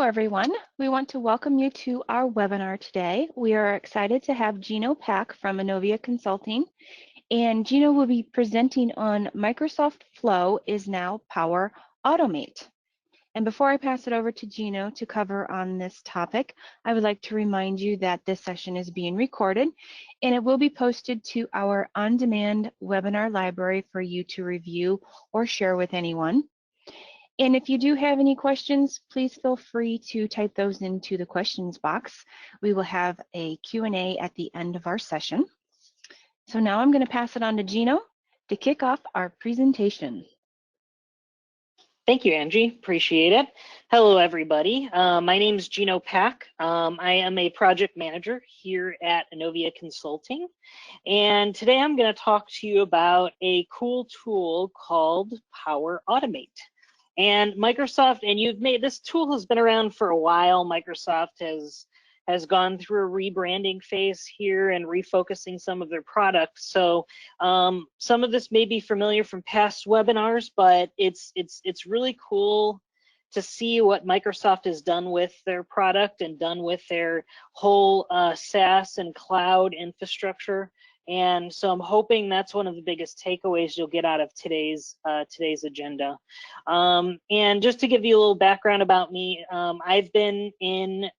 everyone. We want to welcome you to our webinar today. We are excited to have Gino Pack from Innovia Consulting, and Gino will be presenting on Microsoft Flow is now Power Automate. And before I pass it over to Gino to cover on this topic, I would like to remind you that this session is being recorded and it will be posted to our on-demand webinar library for you to review or share with anyone. And if you do have any questions, please feel free to type those into the questions box. We will have a Q&A at the end of our session. So now I'm going to pass it on to Gino to kick off our presentation. Thank you, Angie. Appreciate it. Hello, everybody. My name is Gino Pack. I am a project manager here at Innovia Consulting. And today I'm going to talk to you about a cool tool called Power Automate. And Microsoft, and this tool has been around for a while. Microsoft has gone through a rebranding phase here and refocusing some of their products. So some of this may be familiar from past webinars, but it's really cool to see what Microsoft has done with their product and done with their whole SaaS and cloud infrastructure. And so I'm hoping that's one of the biggest takeaways you'll get out of today's agenda. And just to give you a little background about me, I've been an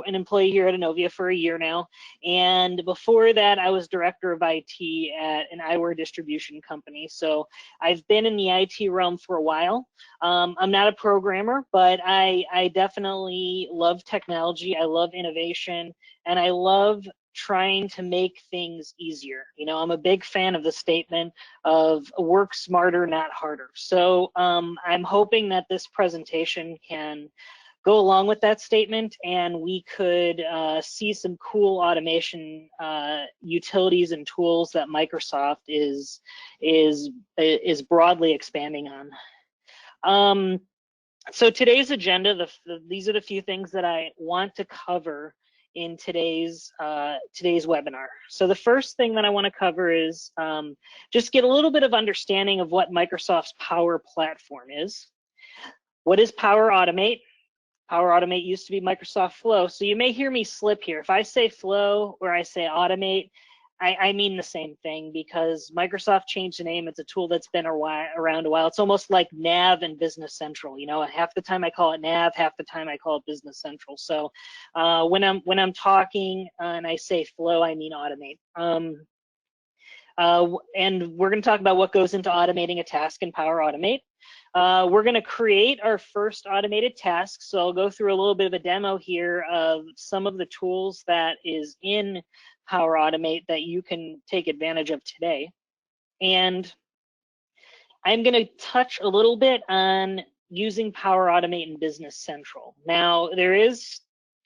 employee here at Innovia for a year now, and before that I was director of IT at an eyewear distribution company. So I've been in the IT realm for a while. I'm not a programmer, but I definitely love technology. I love innovation, and I love trying to make things easier. You know, I'm a big fan of the statement of work smarter, not harder. So I'm hoping that this presentation can go along with that statement, and we could see some cool automation utilities and tools that Microsoft is broadly expanding on. So today's agenda, these are the few things that I want to cover in today's webinar. So the first thing that I want to cover is just get a little bit of understanding of what Microsoft's Power Platform is. What is Power Automate? Power Automate used to be Microsoft Flow. So you may hear me slip here. If I say Flow or I say Automate, I mean the same thing, because Microsoft changed the name. It's a tool that's been around a while. It's almost like Nav and Business Central. You know, half the time I call it Nav, half the time I call it Business Central. So when I'm talking and I say Flow, I mean Automate. And we're going to talk about what goes into automating a task in Power Automate. We're going to create our first automated task. So I'll go through a little bit of a demo here of some of the tools that is in Power Automate that you can take advantage of today. And I'm going to touch a little bit on using Power Automate in Business Central. Now,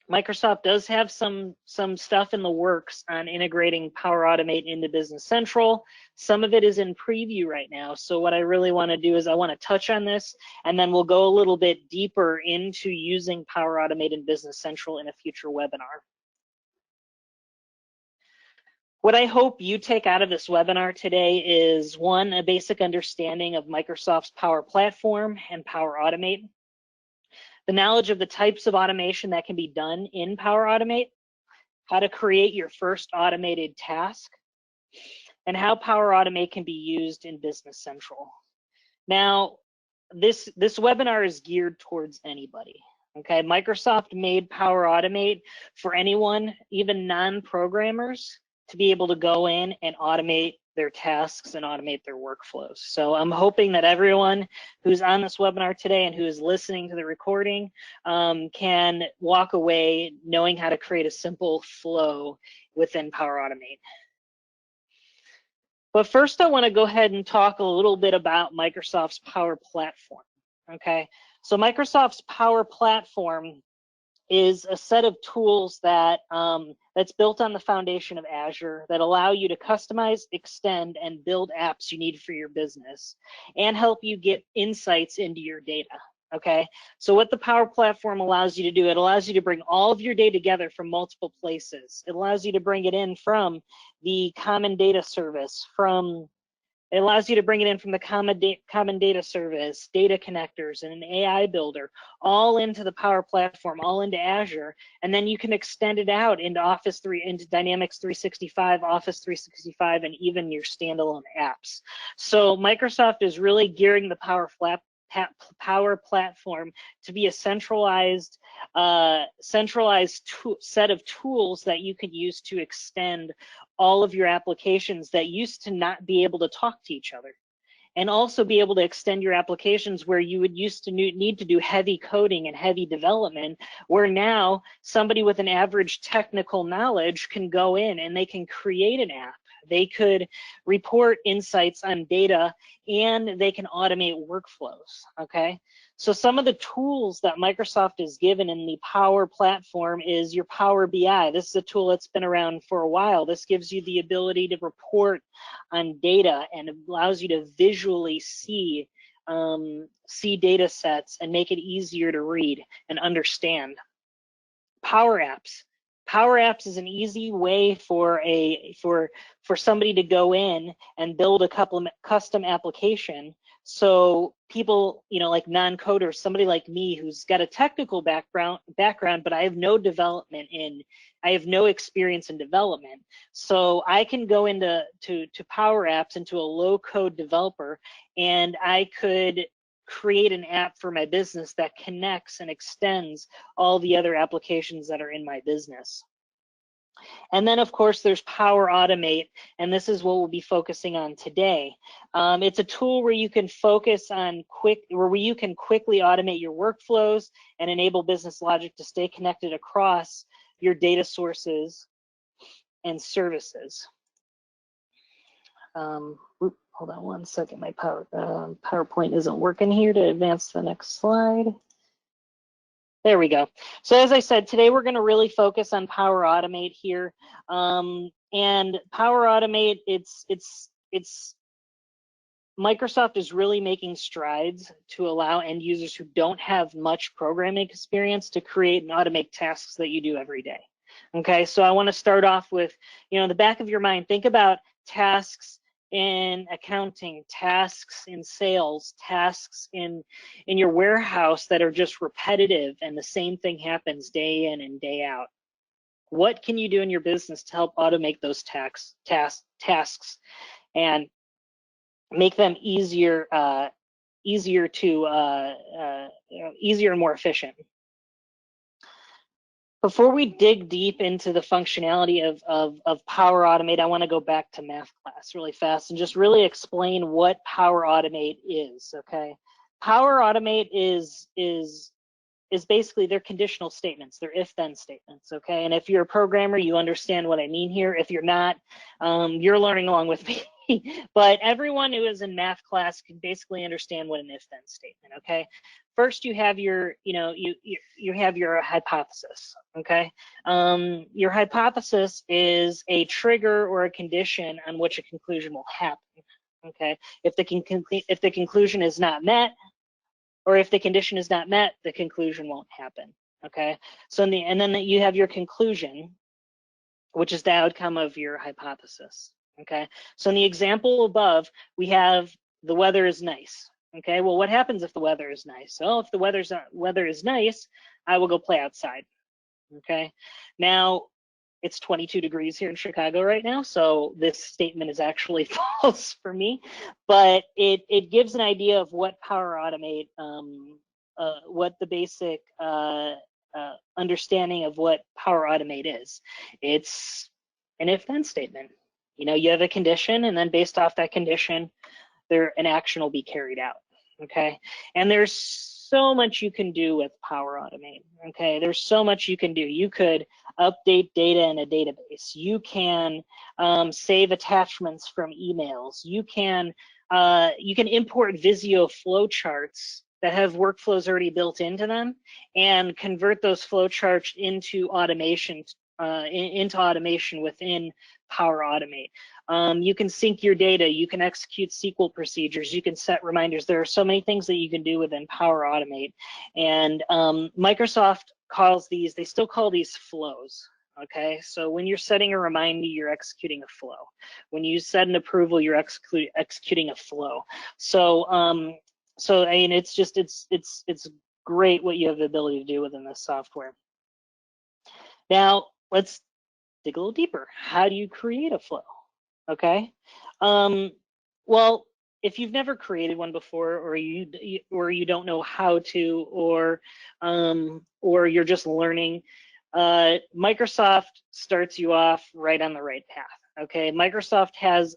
Microsoft does have some stuff in the works on integrating Power Automate into Business Central. Some of it is in preview right now. So what I really want to do is I want to touch on this, and then we'll go a little bit deeper into using Power Automate in Business Central in a future webinar. What I hope you take out of this webinar today is, one, a basic understanding of Microsoft's Power Platform and Power Automate, the knowledge of the types of automation that can be done in Power Automate, how to create your first automated task, and how Power Automate can be used in Business Central. Now, this webinar is geared towards anybody. Okay, Microsoft made Power Automate for anyone, even non-programmers, to be able to go in and automate their tasks and automate their workflows. So I'm hoping that everyone who's on this webinar today and who is listening to the recording can walk away knowing how to create a simple flow within Power Automate. But first, I want to go ahead and talk a little bit about Microsoft's Power Platform. Okay, so Microsoft's Power Platform is a set of tools that that's built on the foundation of Azure that allow you to customize, extend, and build apps you need for your business and help you get insights into your data. Okay, so what the Power Platform allows you to do, it allows you to bring all of your data together from multiple places. It allows you to bring it in from the Common Data Service, from It allows you to bring it in from the common data service, data connectors, and an AI builder, all into the Power Platform, all into Azure, and then you can extend it out into Dynamics 365, Office 365, and even your standalone apps. So Microsoft is really gearing the Power Platform to be a centralized set of tools that you could use to extend all of your applications that used to not be able to talk to each other, and also be able to extend your applications where you would used to need to do heavy coding and heavy development, where now somebody with an average technical knowledge can go in and they can create an app. They could report insights on data, and they can automate workflows, okay? So some of the tools that Microsoft has given in the Power Platform is your Power BI. This is a tool that's been around for a while. This gives you the ability to report on data and allows you to visually see data sets and make it easier to read and understand. Power Apps. Power Apps is an easy way for somebody to go in and build a custom application. So people, like non-coders, somebody like me who's got a technical background, but I have no experience in development. So I can go into Power Apps, into a low-code developer, and I could create an app for my business that connects and extends all the other applications that are in my business. And then, of course, there's Power Automate, and this is what we'll be focusing on today. It's a tool where you can focus on where you can quickly automate your workflows and enable business logic to stay connected across your data sources and services. Hold on one second, my PowerPoint isn't working here to advance the next slide. There we go. So as I said, today we're going to really focus on Power Automate here. And Power Automate, Microsoft is really making strides to allow end users who don't have much programming experience to create and automate tasks that you do every day. Okay, so I want to start off with, in the back of your mind, think about tasks in accounting, tasks in sales, tasks in your warehouse that are just repetitive, and the same thing happens day in and day out. What can you do in your business to help automate those tasks and make them easier and more efficient? Before we dig deep into the functionality of Power Automate, I want to go back to math class really fast and just really explain what Power Automate is, okay? Power Automate is basically their conditional statements, their if-then statements, okay? And if you're a programmer, you understand what I mean here. If you're not, you're learning along with me. But everyone who is in math class can basically understand what an if-then statement, okay? First, you have your, you have your hypothesis, okay? Your hypothesis is a trigger or a condition on which a conclusion will happen, okay? If the conclusion is not met, or if the condition is not met, the conclusion won't happen, okay? So and then you have your conclusion, which is the outcome of your hypothesis, okay? So in the example above, we have the weather is nice, okay? Well, what happens if the weather is nice? Well, if the weather is nice, I will go play outside, okay? Now, it's 22 degrees here in Chicago right now, so this statement is actually false for me, but it gives an idea of what Power Automate, what the basic understanding of what Power Automate is. It's an if-then statement. You have a condition, and then based off that condition, an action will be carried out, okay? And there's so much you can do with Power Automate, okay? There's so much you can do. You could update data in a database. You can save attachments from emails. You can import Visio flowcharts that have workflows already built into them and convert those flowcharts into automation within Power Automate. You can sync your data, you can execute SQL procedures, you can set reminders. There are so many things that you can do within Power Automate. And Microsoft calls these, they still call these flows, Okay, so when you're setting a reminder, you're executing a flow. When you set an approval, you're executing a flow. So, so I mean, it's just it's great what you have the ability to do within this software. Now, let's dig a little deeper. How do you create a flow? Okay, well, if you've never created one before, or you don't know how to, or you're just learning, Microsoft starts you off right on the right path. Okay, Microsoft has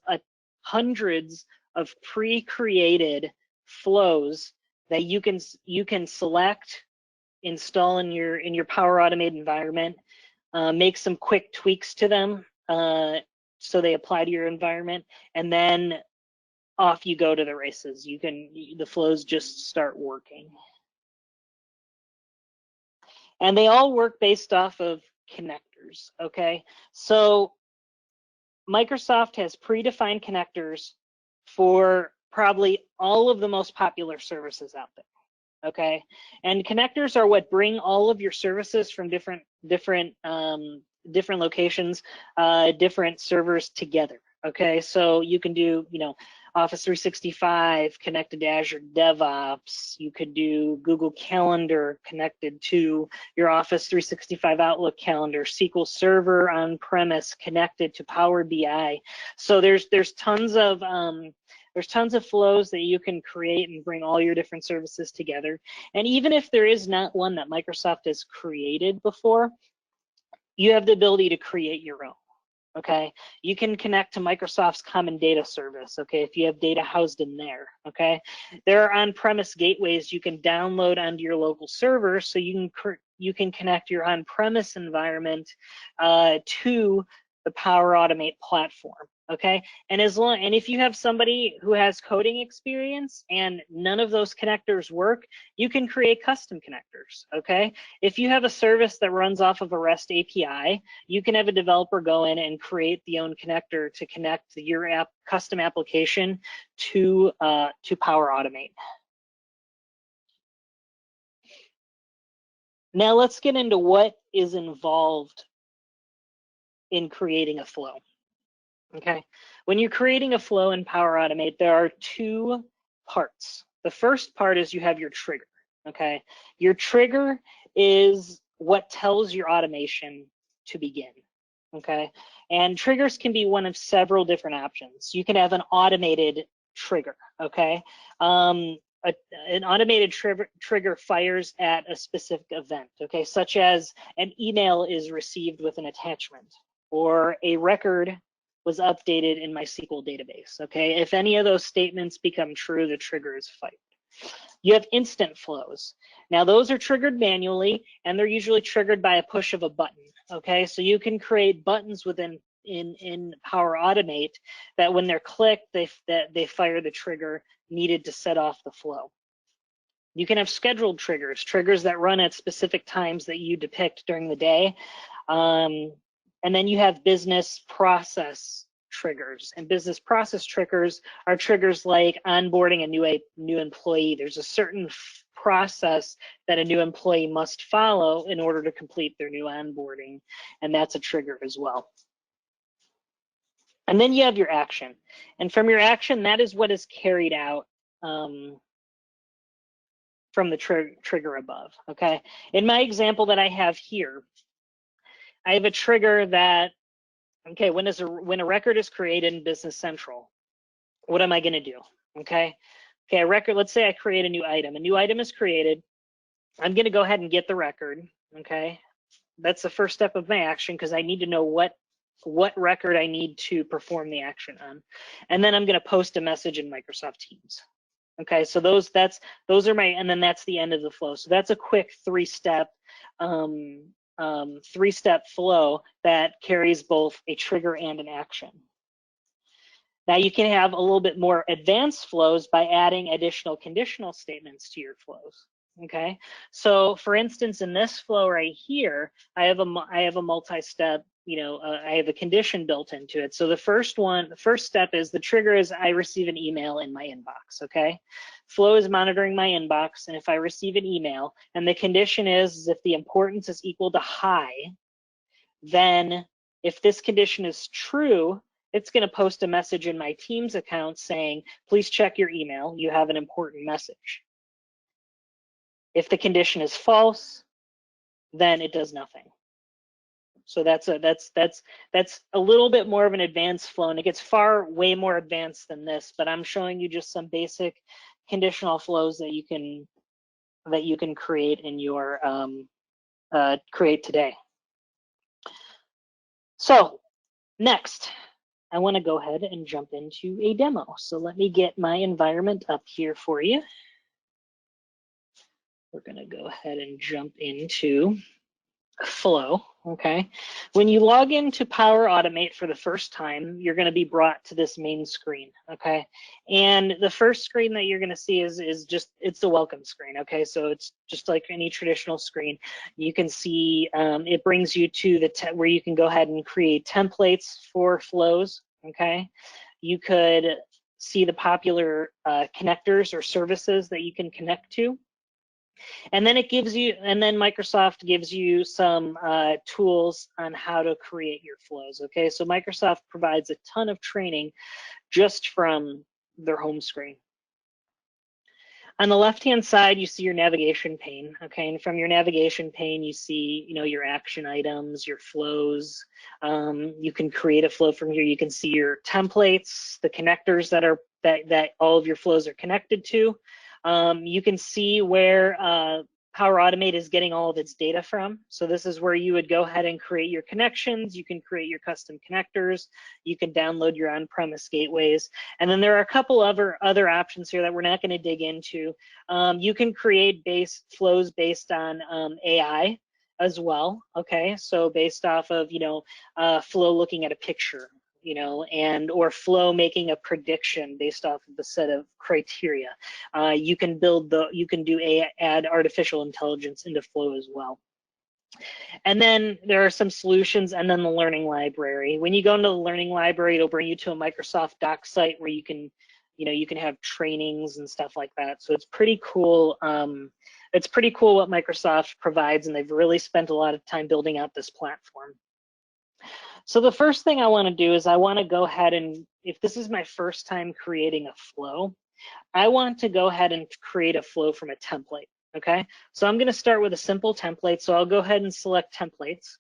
hundreds of pre-created flows that you can select, install in your Power Automate environment, make some quick tweaks to them so they apply to your environment, and then off you go to the races. The flows just start working. And they all work based off of connectors, okay? So Microsoft has predefined connectors for probably all of the most popular services out there. Okay, and connectors are what bring all of your services from different locations, different servers together. Okay, so you can do, Office 365 connected to Azure DevOps. You could do Google Calendar connected to your Office 365 Outlook calendar, SQL Server on premise connected to Power BI. So there's tons of flows that you can create and bring all your different services together. And even if there is not one that Microsoft has created before, you have the ability to create your own. Okay, you can connect to Microsoft's Common Data Service. Okay, if you have data housed in there. Okay, there are on-premise gateways you can download onto your local server, so you can connect your on-premise environment to the Power Automate platform. Okay, and if you have somebody who has coding experience and none of those connectors work, you can create custom connectors. Okay, if you have a service that runs off of a REST API, you can have a developer go in and create the own connector to connect your custom application to Power Automate. Now let's get into what is involved in creating a flow. Okay, when you're creating a flow in Power Automate, there are two parts. The first part is you have your trigger. Okay, your trigger is what tells your automation to begin. Okay, and triggers can be one of several different options. You can have an automated trigger. Okay, an automated trigger fires at a specific event. Okay, such as an email is received with an attachment, or a record was updated in my SQL database. Okay, if any of those statements become true, the trigger is fired. You have instant flows. Now those are triggered manually, and they're usually triggered by a push of a button. Okay, so you can create buttons within in Power Automate that when they're clicked, they fire the trigger needed to set off the flow. You can have scheduled triggers that run at specific times that you depict during the day. And then you have business process triggers, and business process triggers are triggers like onboarding a new employee. There's a certain process that a new employee must follow in order to complete their new onboarding, and that's a trigger as well. And then you have your action, and from your action, that is what is carried out from the trigger above. Okay, in my example that I have here, I have a trigger that, okay, when a record is created in Business Central, what am I going to do? Okay, a record, let's say I create a new item. A new item is created. I'm going to go ahead and get the record. Okay, that's the first step of my action because I need to know what record I need to perform the action on. And then I'm going to post a message in Microsoft Teams. Okay, so those are my, and then that's the end of the flow. So that's a quick three-step flow that carries both a trigger and an action. Now you can have a little bit more advanced flows by adding additional conditional statements to your flows. Okay, so for instance, in this flow right here, I have a multi-step, I have a condition built into it. So the first step is the trigger is I receive an email in my inbox. Okay, flow is monitoring my inbox, and if I receive an email, and the condition is if the importance is equal to high, then if this condition is true, it's going to post a message in my Teams account saying, please check your email, you have an important message. If the condition is false, then it does nothing. So that's a little bit more of an advanced flow, and it gets way more advanced than this, but I'm showing you just some basic conditional flows that you can create in your create today. So next, I want to go ahead and jump into a demo. So let me get my environment up here for you. We're going to go ahead and jump into Flow. Okay. When you log into Power Automate for the first time, you're going to be brought to this main screen. Okay. And the first screen that you're going to see is just, it's the welcome screen. Okay. So it's just like any traditional screen. You can see it brings you to the where you can go ahead and create templates for flows. Okay. You could see the popular connectors or services that you can connect to. And then Microsoft gives you some tools on how to create your flows. Okay, so Microsoft provides a ton of training just from their home screen. On the left-hand side, you see your navigation pane. Okay, and from your navigation pane, you see, your action items, your flows. You can create a flow from here. You can see your templates, the connectors that all of your flows are connected to. You can see where Power Automate is getting all of its data from. So this is where you would go ahead and create your connections. You can create your custom connectors. You can download your on-premise gateways. And then there are a couple other options here that we're not going to dig into. You can create flows based on AI as well. Okay, so based off of, flow looking at a picture, or flow making a prediction based off of the set of criteria. You can add artificial intelligence into flow as well. And then there are some solutions, and then the learning library. When you go into the learning library, it'll bring you to a Microsoft Docs site where you can have trainings and stuff like that. So it's pretty cool. It's pretty cool what Microsoft provides, and they've really spent a lot of time building out this platform. So the first thing I want to do is I want to go ahead and, if this is my first time creating a flow, I want to go ahead and create a flow from a template. Okay, so I'm going to start with a simple template. So I'll go ahead and select templates.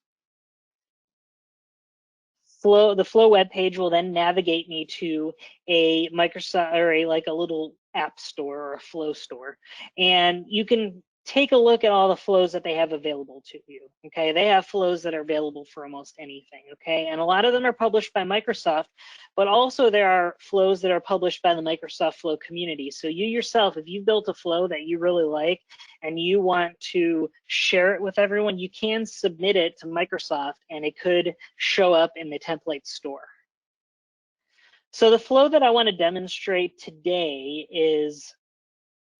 The flow web page will then navigate me to a Microsoft or a little app store or a flow store, and you can take a look at all the flows that they have available to you. Okay, they have flows that are available for almost anything. Okay, and a lot of them are published by Microsoft, but also there are flows that are published by the Microsoft Flow community. So you yourself, if you've built a flow that you really like and you want to share it with everyone, you can submit it to Microsoft and it could show up in the template store. So the flow that I want to demonstrate today is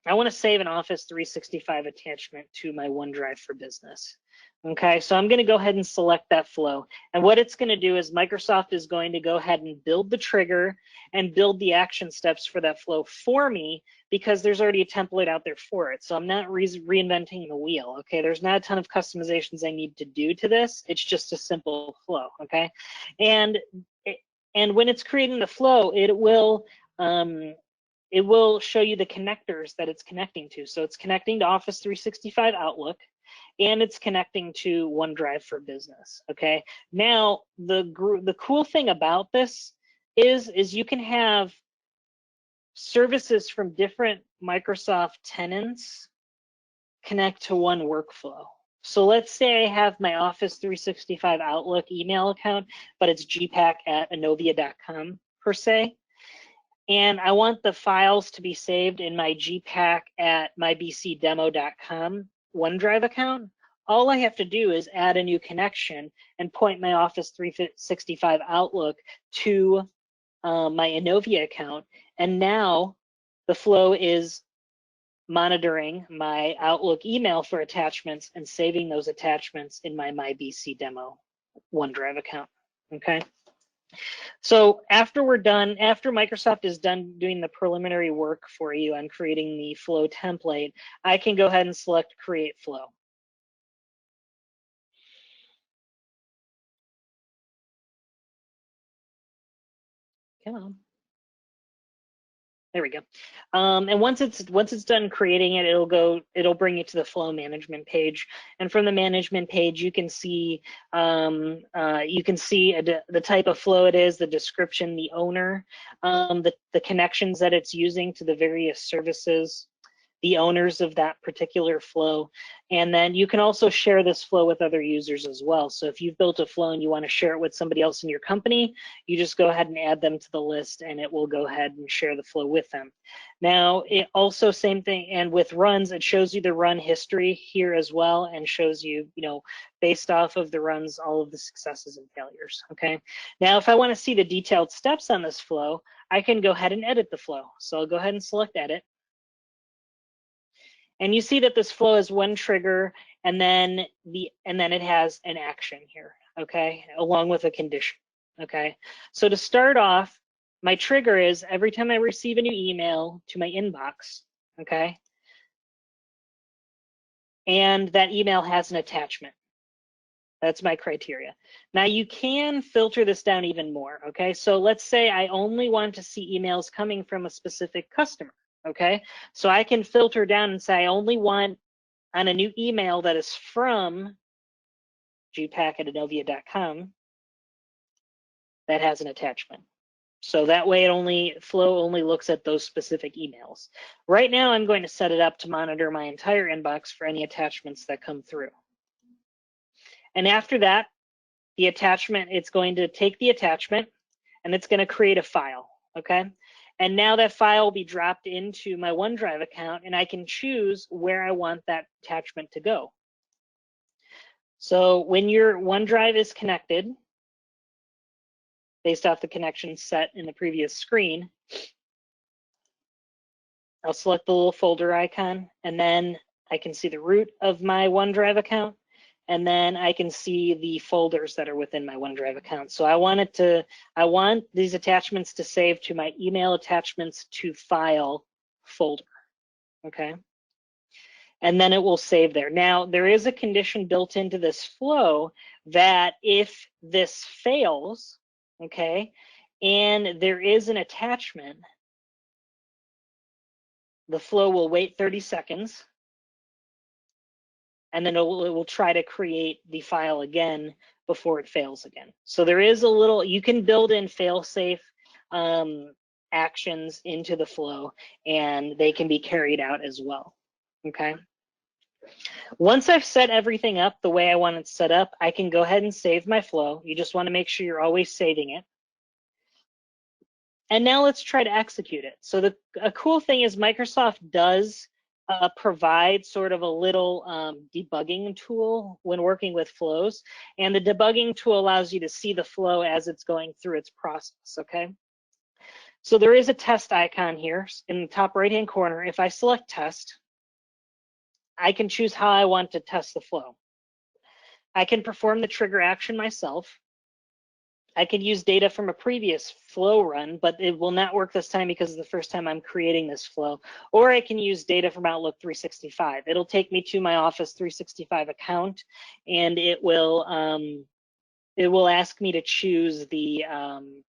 I want to save an Office 365 attachment to my OneDrive for Business. Okay, so I'm going to go ahead and select that flow. And what it's going to do is Microsoft is going to go ahead and build the trigger and build the action steps for that flow for me, because there's already a template out there for it. So I'm not reinventing the wheel. Okay, there's not a ton of customizations I need to do to this. It's just a simple flow. Okay, and when it's creating the flow, it will show you the connectors that it's connecting to. So it's connecting to Office 365 Outlook, and it's connecting to OneDrive for Business. Okay. Now the cool thing about this is you can have services from different Microsoft tenants connect to one workflow. So let's say I have my Office 365 Outlook email account, but it's gpack@innovia.com per se. And I want the files to be saved in my gpack@mybcdemo.com OneDrive account. All I have to do is add a new connection and point my Office 365 Outlook to my Innovia account. And now the flow is monitoring my Outlook email for attachments and saving those attachments in my MyBCDemo OneDrive account. Okay. So after Microsoft is done doing the preliminary work for you on creating the flow template, I can go ahead and select Create Flow. Come on. There we go. And once it's done creating it, it'll bring you to the flow management page. And from the management page, you can see the type of flow it is, the description, the owner, the connections that it's using to the various services, the owners of that particular flow. And then you can also share this flow with other users as well. So if you've built a flow and you want to share it with somebody else in your company, you just go ahead and add them to the list and it will go ahead and share the flow with them. Now, it also same thing, and with runs, it shows you the run history here as well and shows you, based off of the runs, all of the successes and failures, okay? Now, if I want to see the detailed steps on this flow, I can go ahead and edit the flow. So I'll go ahead and select edit. And you see that this flow is one trigger, and then it has an action here, okay, along with a condition, okay? So to start off, my trigger is every time I receive a new email to my inbox, okay, and that email has an attachment. That's my criteria. Now you can filter this down even more, okay? So let's say I only want to see emails coming from a specific customer. Okay, so I can filter down and say I only want on a new email that is from gpack@innovia.com that has an attachment. So that way flow only looks at those specific emails. Right now I'm going to set it up to monitor my entire inbox for any attachments that come through. And after that, the attachment, it's going to take the attachment and it's going to create a file, okay? And now that file will be dropped into my OneDrive account and I can choose where I want that attachment to go. So when your OneDrive is connected, based off the connection set in the previous screen, I'll select the little folder icon and then I can see the root of my OneDrive account and then I can see the folders that are within my OneDrive account. So I want these attachments to save to my email attachments to file folder, okay? And then it will save there. Now, there is a condition built into this flow that if this fails, okay, and there is an attachment, the flow will wait 30 seconds and then it will try to create the file again before it fails again. So there is a little, you can build in fail-safe actions into the flow and they can be carried out as well, okay? Once I've set everything up the way I want it set up, I can go ahead and save my flow. You just want to make sure you're always saving it. And now let's try to execute it. So a cool thing is Microsoft does provide sort of a little debugging tool when working with flows. And the debugging tool allows you to see the flow as it's going through its process, okay? So there is a test icon here in the top right-hand corner. If I select test, I can choose how I want to test the flow. I can perform the trigger action myself. I could use data from a previous flow run, but it will not work this time because it's the first time I'm creating this flow. Or I can use data from Outlook 365. It'll take me to my Office 365 account, and it will ask me to choose an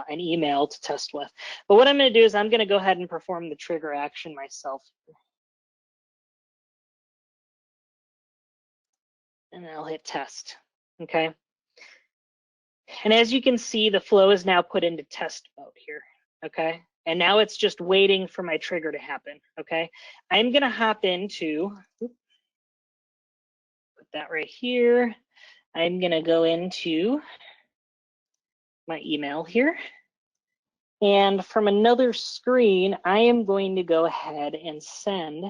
email to test with. But what I'm going to do is I'm going to go ahead and perform the trigger action myself. And I'll hit test. Okay. And as you can see, the flow is now put into test mode here, okay? And now it's just waiting for my trigger to happen, okay? I'm gonna hop into, put that right here. I'm gonna go into my email here. And from another screen, I am going to go ahead and send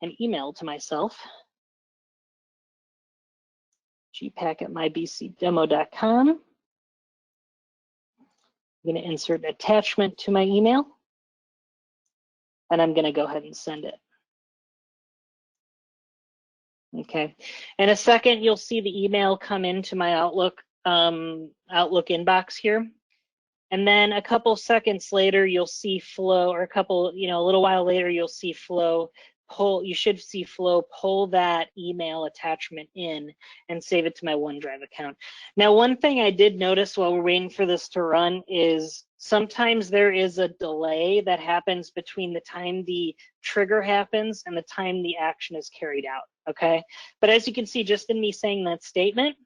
an email to myself. gpack@mybcdemo.com. I'm going to insert an attachment to my email, and I'm going to go ahead and send it. Okay, in a second, you'll see the email come into my Outlook inbox here. And then a couple seconds later, you'll see flow, or a little while later, you'll see flow you should see Flow pull that email attachment in and save it to my OneDrive account. Now, one thing I did notice while we're waiting for this to run is sometimes there is a delay that happens between the time the trigger happens and the time the action is carried out, okay? But as you can see, just in me saying that statement,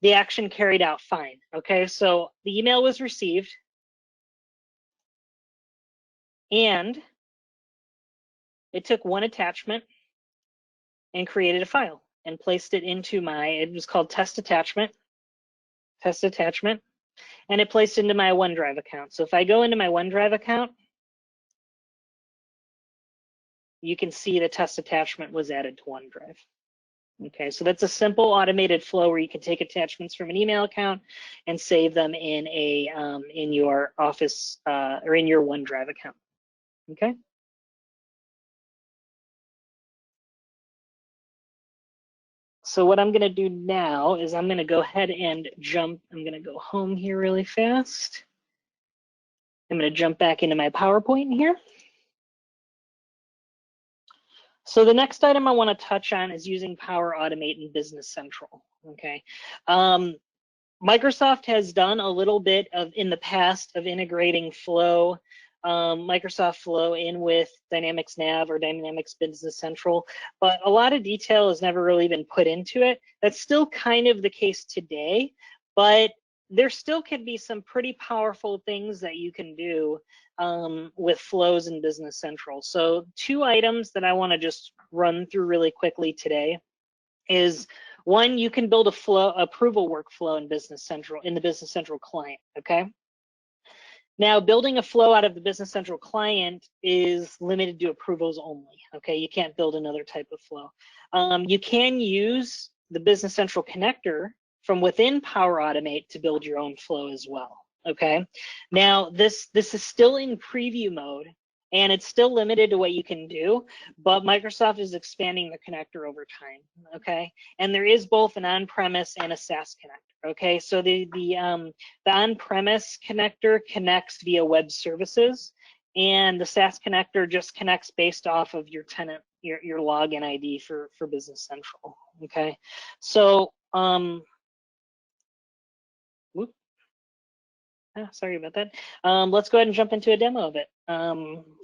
the action carried out fine, okay? So the email was received, and it took one attachment and created a file and placed it into it was called test attachment, and it placed into my OneDrive account. So if I go into my OneDrive account, you can see the test attachment was added to OneDrive. Okay, so that's a simple automated flow where you can take attachments from an email account and save them in in your Office or in your OneDrive account. Okay. So what I'm going to do now is I'm going to go ahead and I'm going to go home here really fast. I'm going to jump back into my PowerPoint here. So the next item I want to touch on is using Power Automate in Business Central. Okay. Microsoft has done a little bit in the past of integrating Flow, Microsoft Flow in with Dynamics Nav or Dynamics Business Central, but a lot of detail has never really been put into it. That's still kind of the case today, but there still can be some pretty powerful things that you can do with flows in Business Central. So 2 items that I want to just run through really quickly today is one, you can build a flow approval workflow in Business Central, in the Business Central client, okay? Now, building a flow out of the Business Central client is limited to approvals only, okay? You can't build another type of flow. You can use the Business Central connector from within Power Automate to build your own flow as well, okay? Now, this is still in preview mode, and it's still limited to what you can do, but Microsoft is expanding the connector over time, okay? And there is both an on-premise and a SaaS connector, okay? So the on-premise connector connects via web services, and the SaaS connector just connects based off of your tenant, your login ID for Business Central, okay? So, sorry about that. Let's go ahead and jump into a demo of it.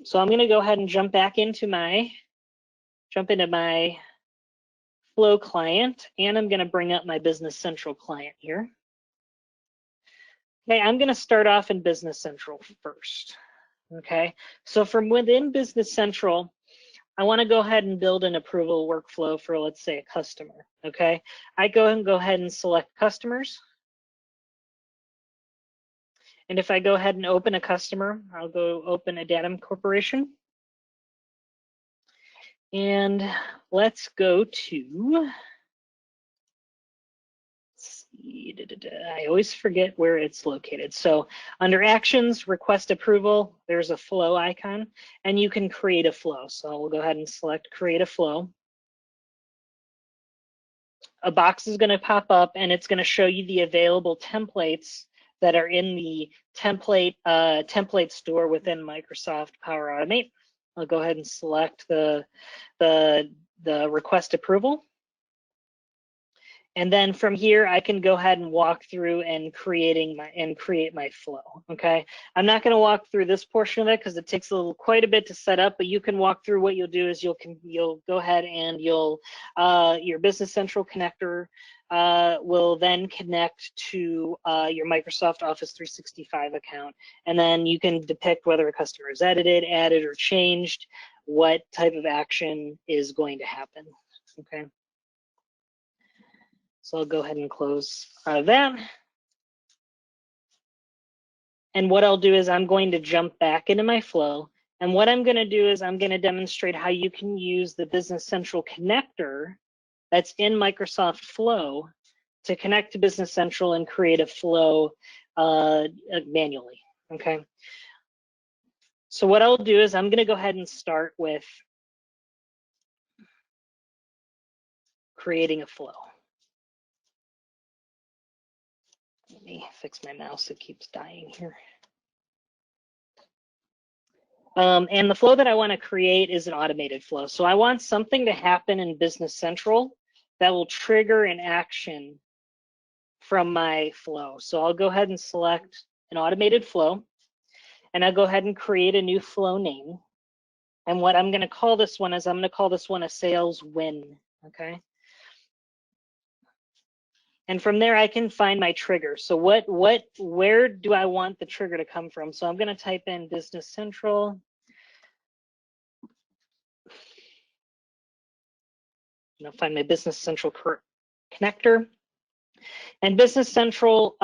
So I'm going to go ahead and jump into my Flow client, and I'm going to bring up my Business Central client here. Okay, I'm going to start off in Business Central first. Okay, so from within Business Central, I want to go ahead and build an approval workflow for, let's say, a customer. Okay, I go ahead and select customers. And if I go ahead and open a customer, I'll go open a Datum Corporation. And let's go to, let's see, I always forget where it's located. So under Actions, Request Approval, there's a flow icon, and you can create a flow. So we'll go ahead and select Create a Flow. A box is going to pop up, and it's going to show you the available templates that are in the template store within Microsoft Power Automate. I'll go ahead and select the request approval. And then from here, I can go ahead and walk through and create my flow. Okay, I'm not going to walk through this portion of it because it takes quite a bit to set up. But you can walk through. What you'll do is you'll go ahead and your Business Central connector will then connect to your Microsoft Office 365 account, and then you can depict whether a customer is edited, added, or changed, what type of action is going to happen. Okay. So I'll go ahead and close that. And what I'll do is I'm going to jump back into my flow. And what I'm going to do is I'm going to demonstrate how you can use the Business Central connector that's in Microsoft Flow to connect to Business Central and create a flow manually. Okay. So what I'll do is I'm going to go ahead and start with creating a flow. Let me fix my mouse, it keeps dying here. And the flow that I want to create is an automated flow. So I want something to happen in Business Central that will trigger an action from my flow. So I'll go ahead and select an automated flow, and I'll go ahead and create a new flow name. And what I'm going to call this one is I'm going to call this one a sales win. Okay. And from there, I can find my trigger. So where do I want the trigger to come from? So I'm going to type in Business Central. And I'll find my Business Central connector. And Business Central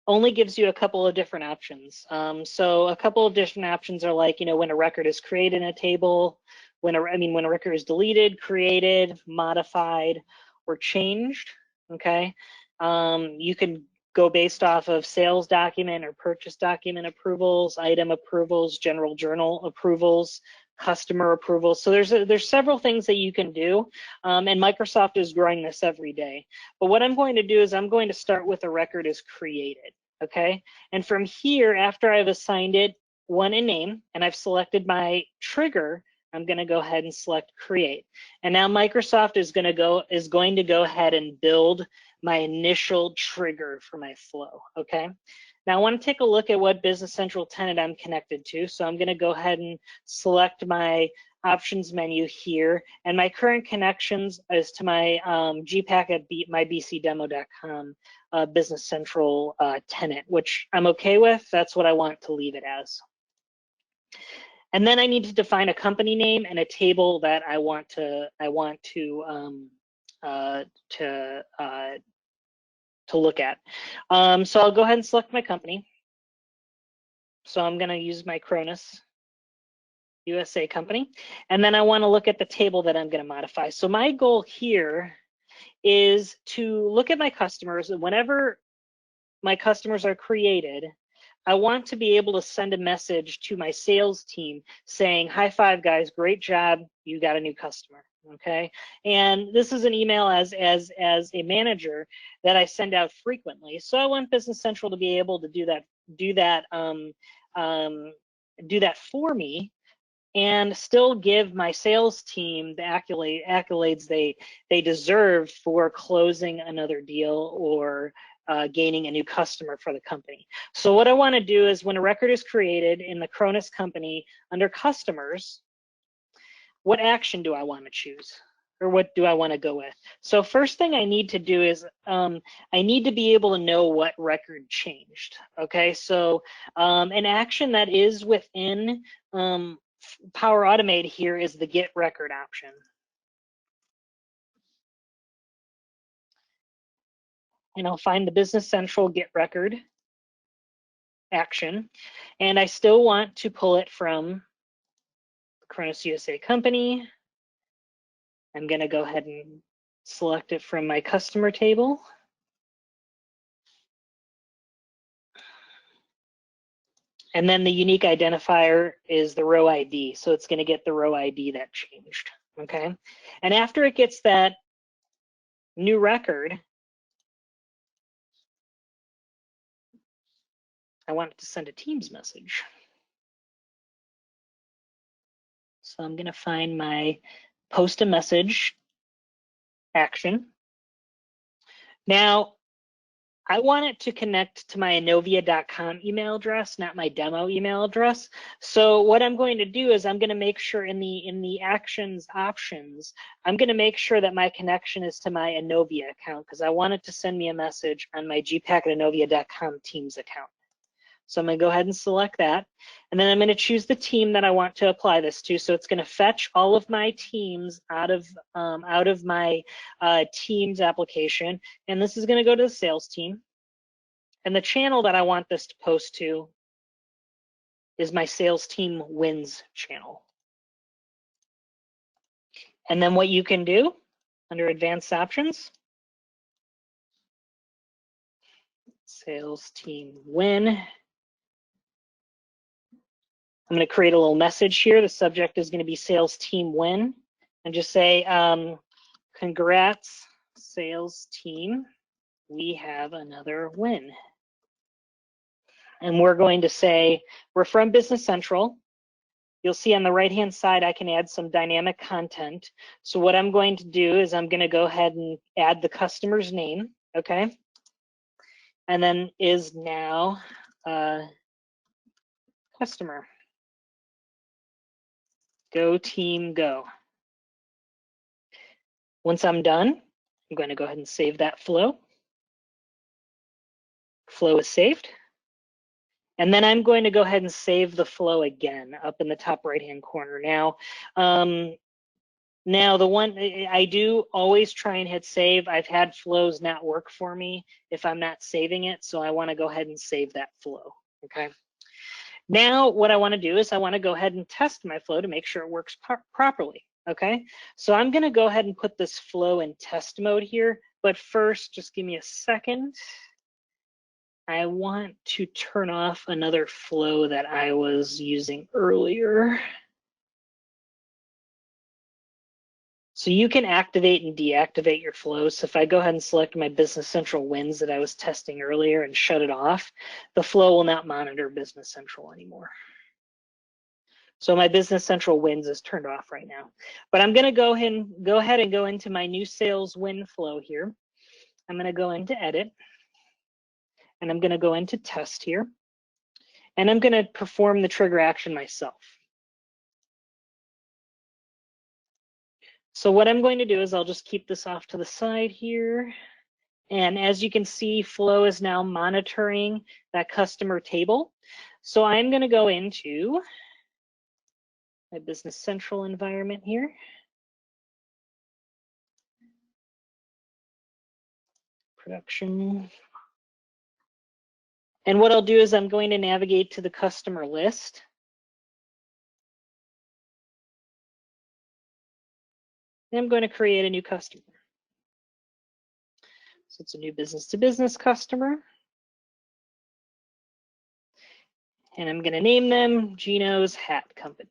only gives you a couple of different options. So a couple of different options are like, when a record is created in a table, when a record is deleted, created, modified, or changed. Okay, you can go based off of sales document or purchase document approvals, item approvals, general journal approvals, customer approvals. So there's several things that you can do, and Microsoft is growing this every day. But what I'm going to do is I'm going to start with a record is created, okay? And from here, after I've assigned it one in name and I've selected my trigger, I'm going to go ahead and select create. And now Microsoft is going to go ahead and build my initial trigger for my flow, okay? Now I want to take a look at what Business Central tenant I'm connected to. So I'm going to go ahead and select my options menu here, and my current connections is to my GPAC at mybcdemo.com Business Central tenant, which I'm okay with. That's what I want to leave it as. And then I need to define a company name and a table that I want to look at. So I'll go ahead and select my company. So I'm going to use my Cronus USA company, and then I want to look at the table that I'm going to modify. So my goal here is to look at my customers, and whenever my customers are created, I want to be able to send a message to my sales team saying, "High five, guys, great job, you got a new customer." Okay, and this is an email as a manager that I send out frequently. So I want Business Central to be able to do that for me, and still give my sales team the accolades they deserve for closing another deal or gaining a new customer for the company. So what I want to do is when a record is created in the Cronus company under customers, what action do I want to choose? Or what do I want to go with? So first thing I need to do is I need to be able to know what record changed. Okay, so an action that is within Power Automate here is the get record option. And I'll find the Business Central get record action. And I still want to pull it from the Cronus USA company. I'm going to go ahead and select it from my customer table. And then the unique identifier is the row ID. So it's going to get the row ID that changed. Okay. And after it gets that new record, I want it to send a Teams message. So I'm going to find my post a message action. Now, I want it to connect to my Innovia.com email address, not my demo email address. So what I'm going to do is I'm going to make sure in the actions options, I'm going to make sure that my connection is to my Innovia account, because I want it to send me a message on my GPAC at Innovia.com Teams account. So I'm going to go ahead and select that. And then I'm going to choose the team that I want to apply this to. So it's going to fetch all of my teams out of my Teams application. And this is going to go to the sales team. And the channel that I want this to post to is my sales team wins channel. And then what you can do under advanced options, sales team win. I'm going to create a little message here. The subject is going to be sales team win, and just say, congrats, sales team, we have another win. And we're going to say, we're from Business Central. You'll see on the right-hand side, I can add some dynamic content. So what I'm going to do is I'm going to go ahead and add the customer's name, okay? And then is now customer. Go team, go. Once I'm done, I'm going to go ahead and save that flow. Flow is saved. And then I'm going to go ahead and save the flow again up in the top right-hand corner. Now the one I do always try and hit save. I've had flows not work for me if I'm not saving it, so I want to go ahead and save that flow. Okay. Now what I want to do is I want to go ahead and test my flow to make sure it works properly. Okay. So I'm going to go ahead and put this flow in test mode here, but first, just give me a second. I want to turn off another flow that I was using earlier. So you can activate and deactivate your flows. So if I go ahead and select my Business Central wins that I was testing earlier and shut it off, the flow will not monitor Business Central anymore. So my Business Central wins is turned off right now. But I'm going to go ahead and go into my new sales win flow here. I'm going to go into edit, and I'm going to go into test here, and I'm going to perform the trigger action myself. So what I'm going to do is I'll just keep this off to the side here. And as you can see, Flow is now monitoring that customer table. So I'm going to go into my Business Central environment here. Production. And what I'll do is I'm going to navigate to the customer list. And I'm going to create a new customer. So it's a new business-to-business customer. And I'm going to name them Gino's Hat Company.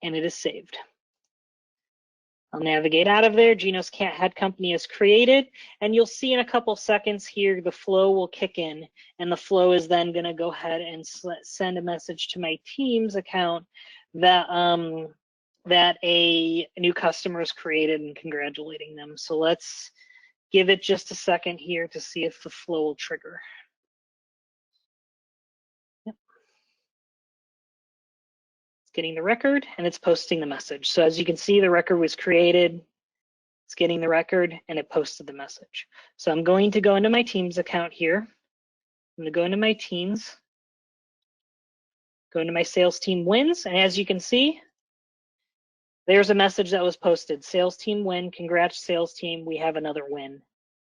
And it is saved. I'll navigate out of there. Gino's Hat Company is created. And you'll see in a couple seconds here, the flow will kick in. And the flow is then going to go ahead and send a message to my Teams account that, that a new customer is created and congratulating them. So let's give it just a second here to see if the flow will trigger. Yep. It's getting the record and it's posting the message. So as you can see, the record was created. It's getting the record and it posted the message. So I'm going to go into my Teams account here. I'm going to go into my Teams, go into my sales team wins. And as you can see, there's a message that was posted. Sales team win, congrats sales team, we have another win.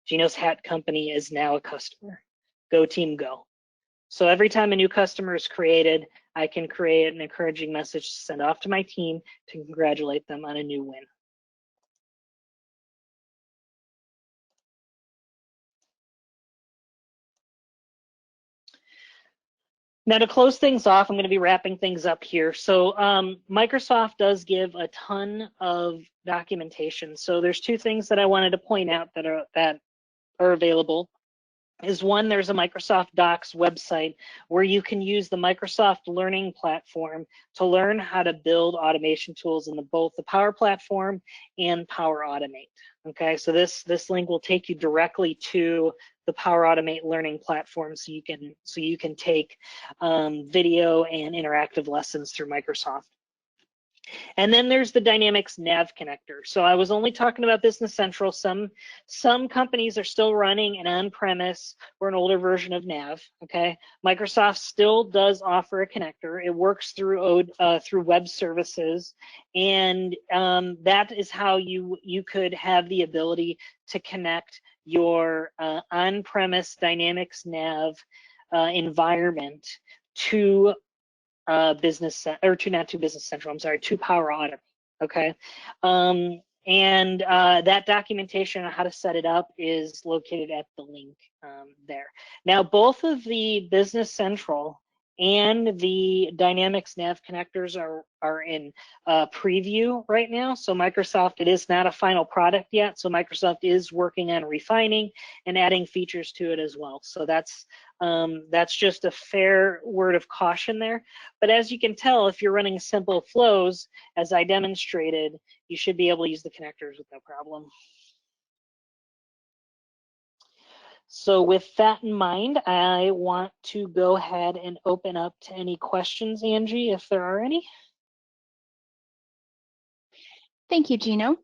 Gino's Hat Company is now a customer. Go team, go. So every time a new customer is created, I can create an encouraging message to send off to my team to congratulate them on a new win. Now to close things off, I'm going to be wrapping things up here. So Microsoft does give a ton of documentation. So there's two things that I wanted to point out that are available. Is one, there's a Microsoft Docs website where you can use the Microsoft Learning Platform to learn how to build automation tools in both the Power Platform and Power Automate. Okay, so this link will take you directly to the Power Automate Learning Platform, so you can take video and interactive lessons through Microsoft. And then there's the Dynamics Nav connector. So I was only talking about Business Central. Some companies are still running an on-premise or an older version of Nav. Okay, Microsoft still does offer a connector. It works through web services, and that is how you could have the ability to connect your on-premise Dynamics Nav environment to Business Central, I'm sorry, to Power Automate. Okay, and that documentation on how to set it up is located at the link there. Now, both of the Business Central and the Dynamics Nav connectors are in preview right now. So Microsoft, it is not a final product yet. So Microsoft is working on refining and adding features to it as well. So that's just a fair word of caution there. But as you can tell, if you're running simple flows, as I demonstrated, you should be able to use the connectors with no problem. So with that in mind, I want to go ahead and open up to any questions, Angie, if there are any. Thank you, Gino.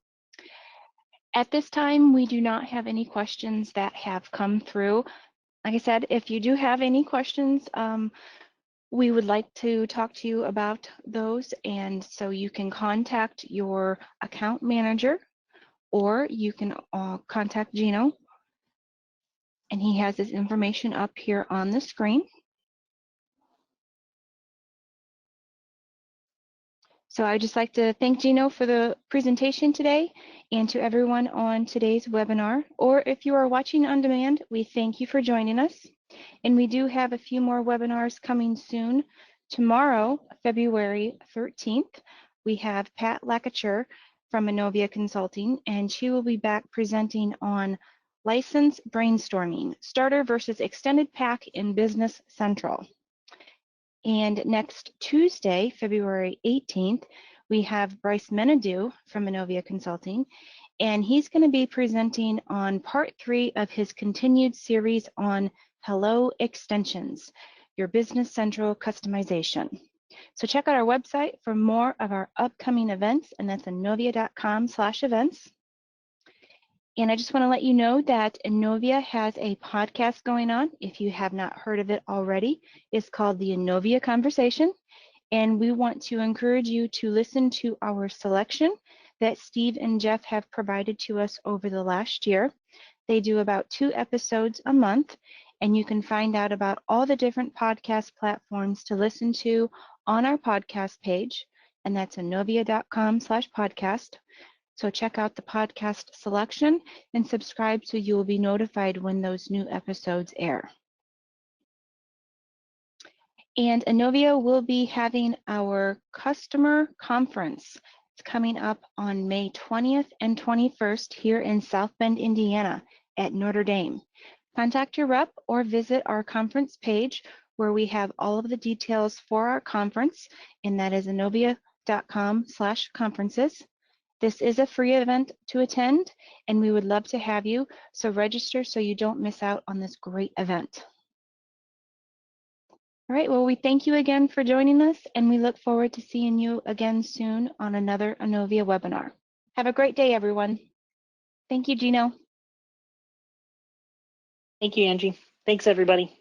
At this time, we do not have any questions that have come through. Like I said, if you do have any questions, we would like to talk to you about those. And so you can contact your account manager, or you can contact Gino, and he has his information up here on the screen. So I'd just like to thank Gino for the presentation today, and to everyone on today's webinar. Or if you are watching on demand, we thank you for joining us. And we do have a few more webinars coming soon. Tomorrow, February 13th, we have Pat Lakacher from Innovia Consulting, and she will be back presenting on license brainstorming, starter versus extended pack in Business Central. And next Tuesday, February 18th, we have Bryce Menadu from Innovia Consulting, and he's going to be presenting on part 3 of his continued series on Hello Extensions, your Business Central customization. So check out our website for more of our upcoming events, and that's innovia.com/events. And I just want to let you know that Innovia has a podcast going on. If you have not heard of it already, it's called the Innovia Conversation. And we want to encourage you to listen to our selection that Steve and Jeff have provided to us over the last year. They do about 2 episodes a month, and you can find out about all the different podcast platforms to listen to on our podcast page, and that's innovia.com/podcast. So check out the podcast selection and subscribe so you will be notified when those new episodes air. And Innovia will be having our customer conference. It's coming up on May 20th and 21st here in South Bend, Indiana at Notre Dame. Contact your rep or visit our conference page where we have all of the details for our conference, and that is innovia.com/conferences. This is a free event to attend, and we would love to have you, so register so you don't miss out on this great event. All right, well, we thank you again for joining us, and we look forward to seeing you again soon on another Innovia webinar. Have a great day, everyone. Thank you, Gino. Thank you, Angie. Thanks, everybody.